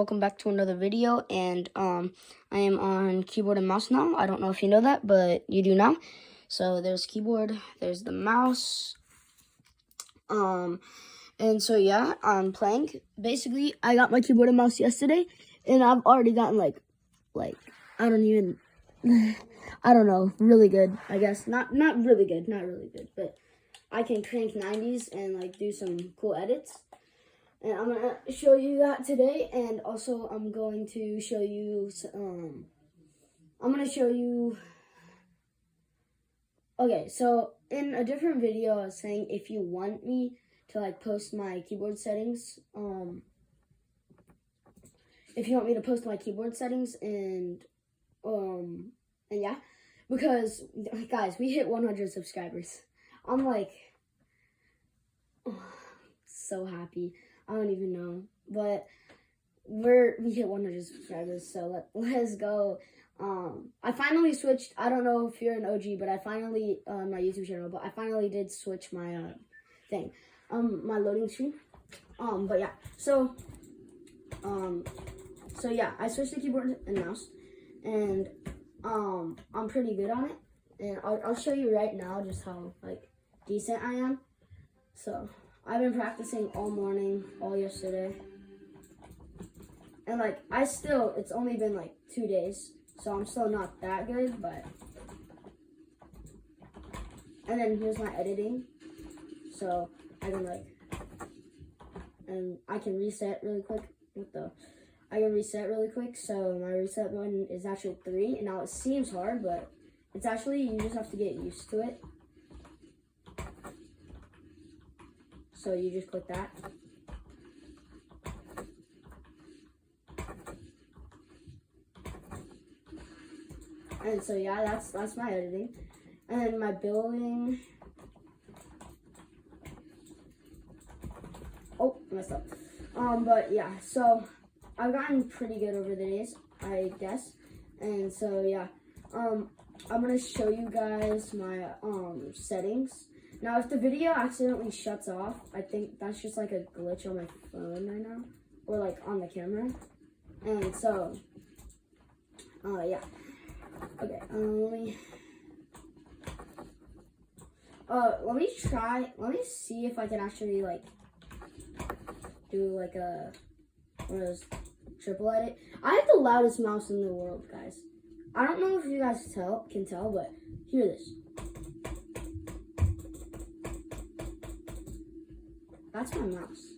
Welcome back to another video, and I am on keyboard and mouse now. I don't know if you know that, but you do now. So there's keyboard, there's the mouse, and so yeah, I'm playing. Basically, I got my keyboard and mouse yesterday, and I've already gotten like I don't know, really good, I guess. Not really good, but I can crank 90s and like do some cool edits. And I'm going to show you that today, and also I'm going to show you, okay, so in a different video, I was saying if you want me to, like, post my keyboard settings, and yeah, because, guys, we hit 100 subscribers. I'm, like, so happy. I don't even know, but we hit 100 subscribers, so let's go. I finally switched. I don't know if you're an OG, but I finally my YouTube channel, but I finally did switch my thing, my loading screen. But yeah, so yeah, I switched the keyboard and mouse, and I'm pretty good on it, and I'll show you right now just how like decent I am. So I've been practicing all morning, all yesterday. And like, it's only been like 2 days, so I'm still not that good, but. And then here's my editing. So I can and I can reset really quick. I can reset really quick, so my reset button is actually 3, and now it seems hard, but it's actually, you just have to get used to it. So you just click that. And so yeah, that's my editing. And then my building. Oh, I messed up. But yeah, so I've gotten pretty good over the days, I guess. And so yeah, I'm gonna show you guys my settings. Now, if the video accidentally shuts off, I think that's just like a glitch on my phone right now, or like on the camera. And so, yeah. Okay, let me see if I can actually like do like one of those triple edit. I have the loudest mouse in the world, guys. I don't know if you guys can tell, but hear this. That's my mouse.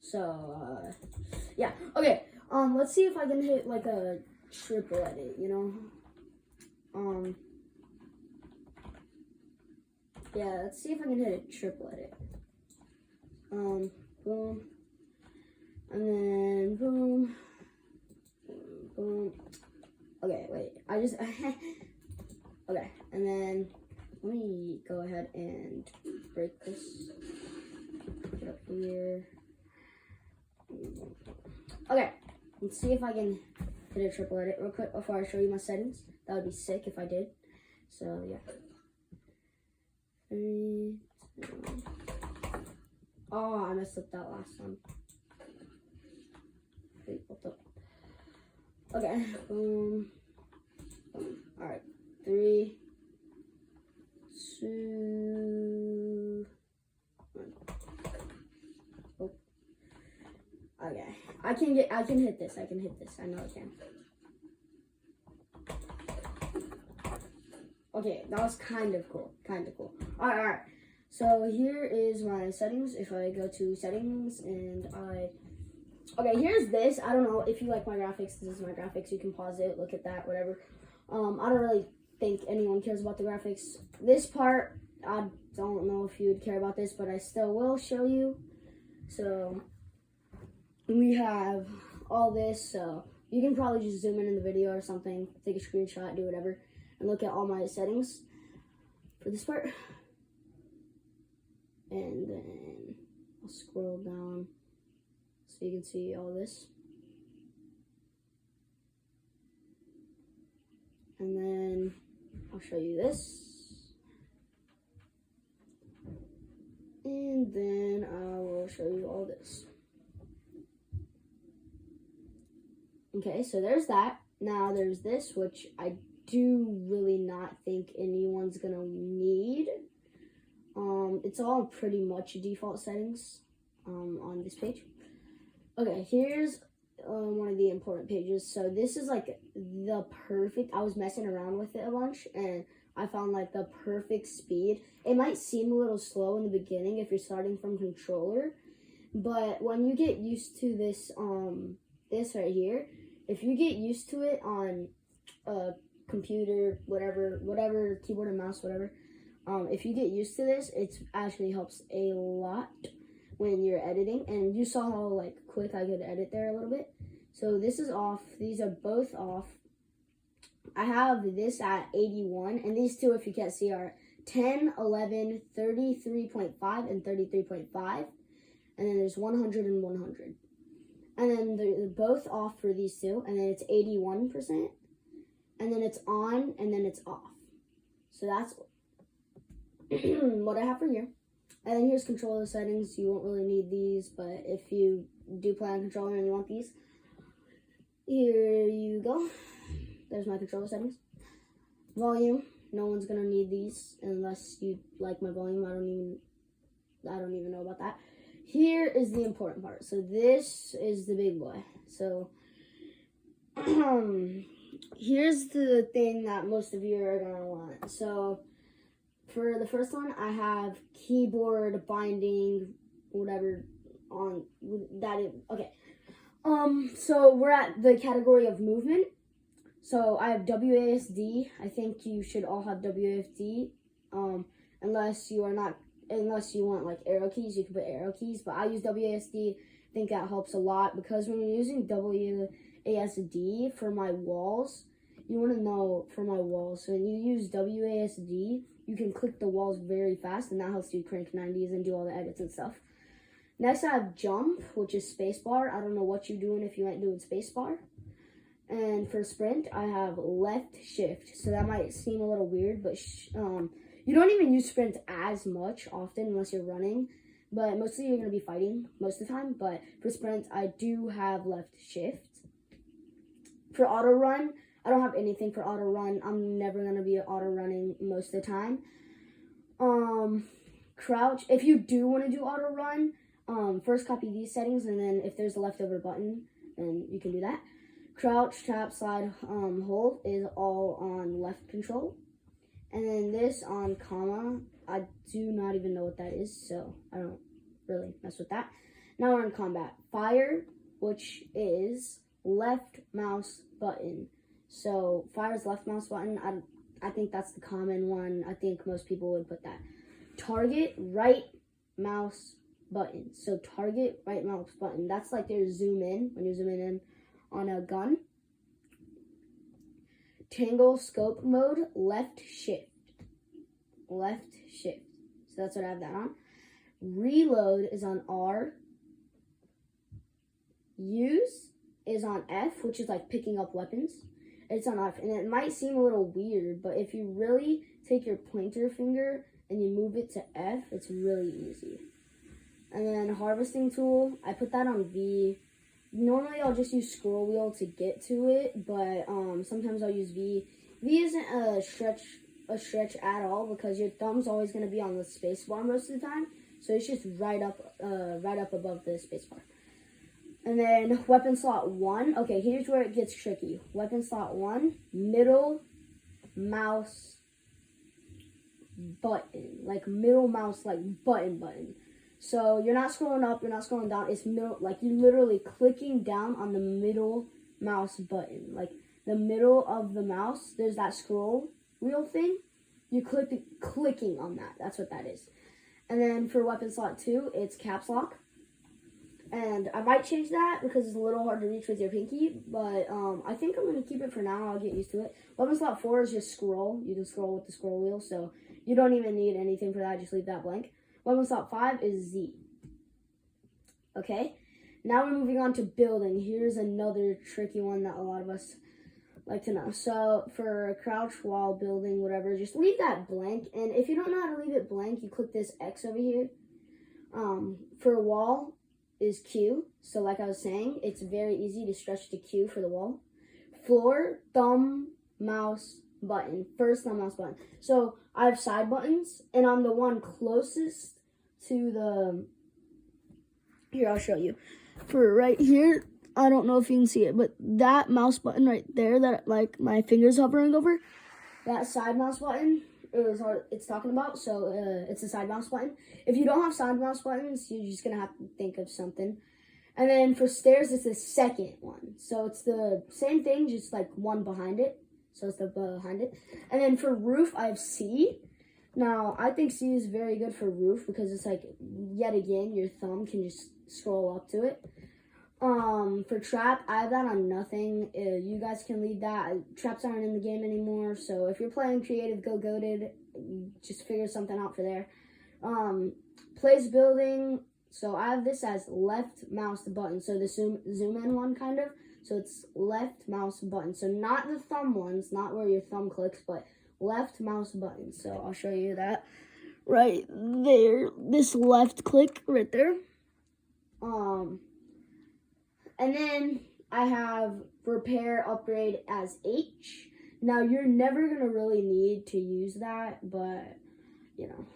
So, yeah. Okay, let's see if I can hit like a triple edit, you know? Yeah, let's see if I can hit a triple edit. Boom. And then boom. Boom. Okay, wait. Okay, and then let me go ahead and break this. Put it up here. Okay, let's see if I can hit a triple edit real quick before I show you my settings. That would be sick if I did. So yeah. 3, 2. Oh, I messed up that last one. Wait, what the? Okay, boom. Boom. All right, 3, 2, 1. Oh. Okay, I can hit this. I know I can. Okay, that was kind of cool. All right. So here is my settings. If I go to settings and okay, here's this. I don't know if you like my graphics. This is my graphics. You can pause it, look at that, whatever. I don't really think anyone cares about the graphics. This part, I don't know if you would care about this, but I still will show you. So we have all this. So you can probably just zoom in the video or something, take a screenshot, do whatever, and look at all my settings for this part. And then I'll scroll down so you can see all this. And then I'll show you this. And then I will show you all this. Okay, so there's that. Now there's this, which I do really not think anyone's gonna need. It's all pretty much default settings on this page. Okay, here's one of the important pages. So this is like the perfect, I was messing around with it a bunch and I found like the perfect speed. It might seem a little slow in the beginning if you're starting from controller, but when you get used to this, this right here, if you get used to it on a computer, whatever, keyboard and mouse, whatever, if you get used to this, it actually helps a lot when you're editing. And you saw how like quick I could edit there a little bit. So this is off. These are both off. I have this at 81, and these two, if you can't see, are 10, 11, 33.5, and 33.5. And then there's 100 and 100. And then they're both off for these two, and then it's 81%. And then it's on, and then it's off. So that's what I have for here. And then here's controller settings. You won't really need these, but if you do play on controller and you want these, here you go. There's my controller settings. Volume. No one's gonna need these unless you like my volume. I don't even know about that. Here is the important part. So this is the big boy. So here's the thing that most of you are gonna want. So for the first one, I have keyboard binding, whatever on that is okay. So we're at the category of movement. So I have WASD. I think you should all have WASD. Unless you want like arrow keys, you can put arrow keys. But I use WASD. I think that helps a lot because when you're using WASD for my walls, you want to know for my walls. So when you use WASD, you can click the walls very fast, and that helps you crank 90s and do all the edits and stuff. Next, I have jump, which is spacebar. I don't know what you're doing if you ain't doing spacebar. And for sprint, I have left shift. So that might seem a little weird, but you don't even use sprint as much often unless you're running. But mostly you're going to be fighting most of the time. But for sprint, I do have left shift. For auto run, I don't have anything for auto run. I'm never going to be auto running most of the time. Crouch, if you do want to do auto run, first copy these settings, and then if there's a leftover button, then you can do that. Crouch, tap, slide, hold is all on left control. And then this on comma, I do not even know what that is, so I don't really mess with that. Now we're in combat. Fire, which is left mouse button. So fire is left mouse button. I think that's the common one. I think most people would put that. Target, right mouse button. So target, right mouse button. That's like their zoom in, when you're zooming in on a gun. Tangle scope mode, left shift. Left shift. So that's what I have that on. Reload is on R. Use is on F, which is like picking up weapons. It's on F, and it might seem a little weird, but if you really take your pointer finger and you move it to F, it's really easy. And then harvesting tool, I put that on V. Normally I'll just use scroll wheel to get to it, but sometimes I'll use V. V isn't a stretch at all because your thumb's always going to be on the space bar most of the time, so it's just right up above the space bar. And then weapon slot 1. Okay, here's where it gets tricky. Weapon slot 1, middle mouse button, like middle mouse, like button. So you're not scrolling up, you're not scrolling down. It's middle, like you're literally clicking down on the middle mouse button, like the middle of the mouse. There's that scroll wheel thing. You're clicking on that. That's what that is. And then for weapon slot 2, it's caps lock. And I might change that because it's a little hard to reach with your pinky, but I think I'm going to keep it for now. I'll get used to it. Weapon slot 4 is just scroll. You can scroll with the scroll wheel, so you don't even need anything for that. Just leave that blank. Weapon slot 5 is Z. Okay, now we're moving on to building. Here's another tricky one that a lot of us like to know. So for crouch while building, whatever, just leave that blank. And if you don't know how to leave it blank, you click this X over here. For wall, is Q. So like I was saying, it's very easy to stretch to Q for the wall. Floor, thumb, mouse, button. First thumb, mouse, button. So I have side buttons, and I'm the one closest to the... Here, I'll show you. For right here, I don't know if you can see it, but that mouse button right there that like my finger's hovering over, that side mouse button is what it's talking about. So it's a side mouse button. If you don't have side mouse buttons, you're just gonna have to think of something. And then for stairs, it's the second one. So it's the same thing, just like one behind it. So it's the behind it. And then for roof, I have C. Now, I think C is very good for roof because it's like, yet again, your thumb can just scroll up to it. For trap, I have that on nothing. You guys can leave that. Traps aren't in the game anymore, so if you're playing creative, go goated. Just figure something out for there. Place building. So I have this as left mouse button. So the zoom in one kind of. So it's left mouse button. So not the thumb ones, not where your thumb clicks, but left mouse button. So I'll show you that right there. This left click right there. And then I have repair upgrade as H. Now you're never gonna really need to use that, but you know,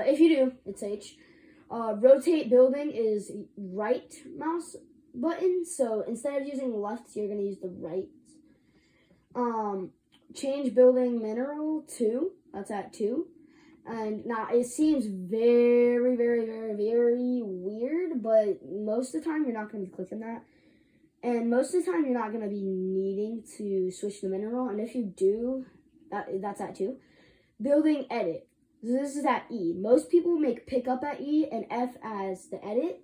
if you do, it's H. Rotate building is right mouse button. So instead of using left, you're gonna use the right. Change building mineral 2. That's at 2. And now it seems very, very, very, very weird, but most of the time you're not going to be clicking that. And most of the time you're not going to be needing to switch the mineral. And if you do, that's at 2. Building edit. So this is at E. Most people make pick up at E and F as the edit.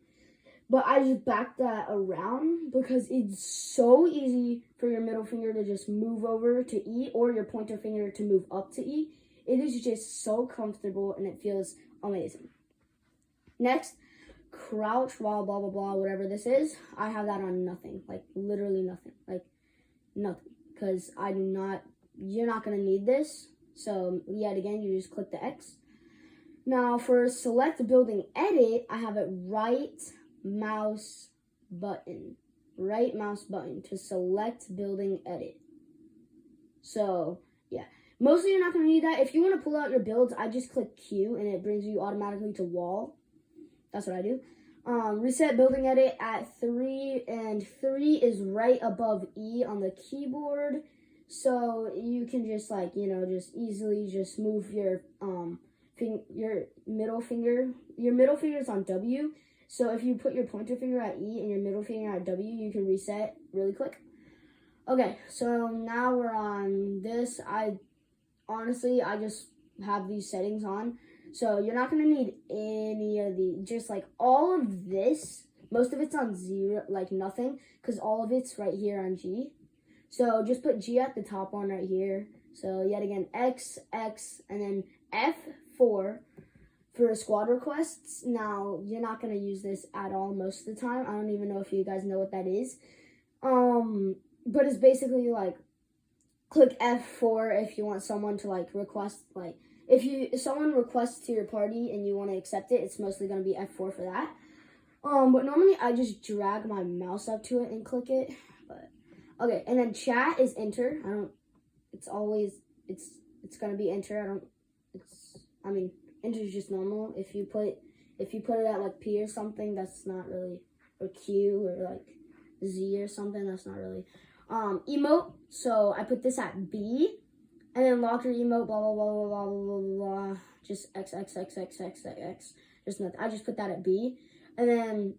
But I just backed that around because it's so easy for your middle finger to just move over to E or your pointer finger to move up to E. It is just so comfortable and it feels amazing. Next, crouch while blah, blah, blah, whatever this is. I have that on nothing, like literally nothing, like nothing. Because you're not going to need this. So yet again, you just click the X. Now for select building edit, I have it right mouse button to select building edit. So yeah, mostly you're not going to need that. If you want to pull out your builds, I just click Q and it brings you automatically to wall. That's what I do. Reset building edit at 3, and 3 is right above E on the keyboard. So you can just like, just easily just move your middle finger. Your middle finger is on W. So if you put your pointer finger at E and your middle finger at W, you can reset really quick. Okay, so now we're on this. I just have these settings on. So you're not going to need any of these. Just like all of this, most of it's on 0, like nothing, because all of it's right here on G. So just put G at the top one right here. So yet again, X, X, and then F4. For squad requests. Now, you're not going to use this at all most of the time. I don't even know if you guys know what that is. But it's basically like, click F4 if you want someone to like request, like, if someone requests to your party and you want to accept it, it's mostly going to be F4 for that. But normally I just drag my mouse up to it and click it. But, okay, and then chat is enter. It's going to be enter. Enter is just normal. If you put it at like P or something, that's not really, or Q or like Z or something, that's not really. Emote, so I put this at B, and then locker emote, blah, blah, blah, blah, blah, blah, blah, blah, just X, X, X, X, X, X, X, just nothing. I just put that at B, and then,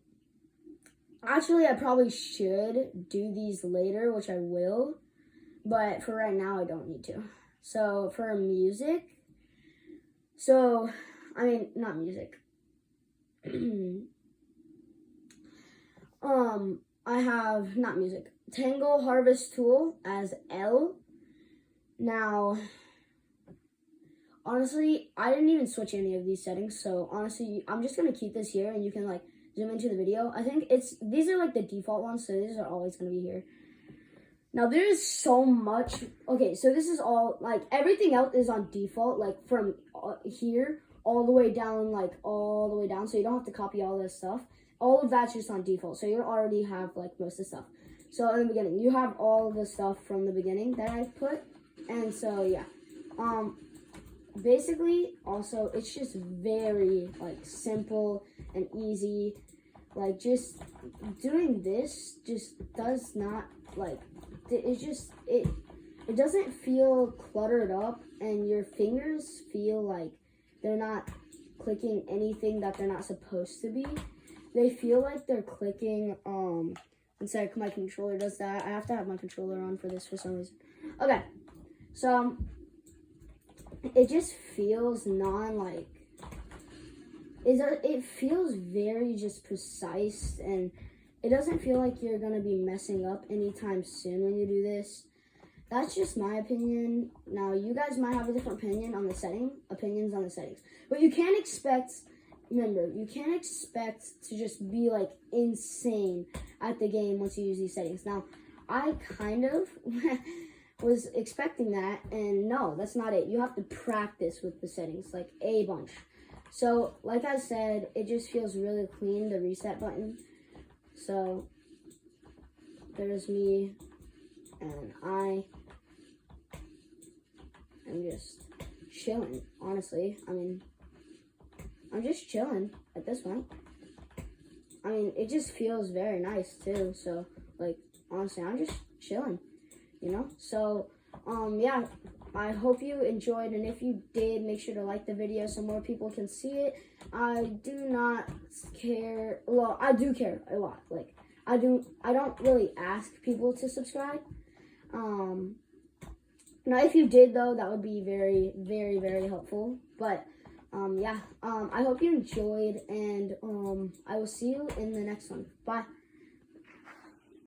actually, I probably should do these later, which I will, but for right now, I don't need to. So, for music, not music. I have, not music, Tangle Harvest Tool as L. Now, honestly, I didn't even switch any of these settings, so honestly, I'm just going to keep this here, and you can, like, zoom into the video. I think these are, like, the default ones, so these are always going to be here. Now, there is so much. Okay, so this is all, like, everything else is on default, like, from here all the way down, so you don't have to copy all this stuff. all of that's just on default. So you already have like most of the stuff. So in the beginning, you have all of the stuff from the beginning that I put. And so yeah. Basically, also, it's just very like simple and easy. Like just doing this just does not like it doesn't feel cluttered up, and your fingers feel like they're not clicking anything that they're not supposed to be. They feel like they're clicking instead my controller does that. I have to have my controller on for this for some reason. Okay. So it just feels it feels very just precise, and it doesn't feel like you're gonna be messing up anytime soon when you do this. That's just my opinion. Now you guys might have a different opinions on the settings, but you can't expect to just be like insane at the game once you use these settings. Now I kind of was expecting that, and no, that's not it. You have to practice with the settings like a bunch. So like I said, it just feels really clean, the reset button. So there's me, and I am just chilling, honestly. I mean, I'm just chilling at this point. I mean, it just feels very nice too. So like, honestly, I'm just chilling, you know? So, yeah, I hope you enjoyed, and if you did, make sure to like the video so more people can see it. I do not care, well, I do care a lot. Like, I don't really ask people to subscribe. Now if you did though, that would be very, very, very helpful. But, yeah, I hope you enjoyed, and I will see you in the next one. Bye.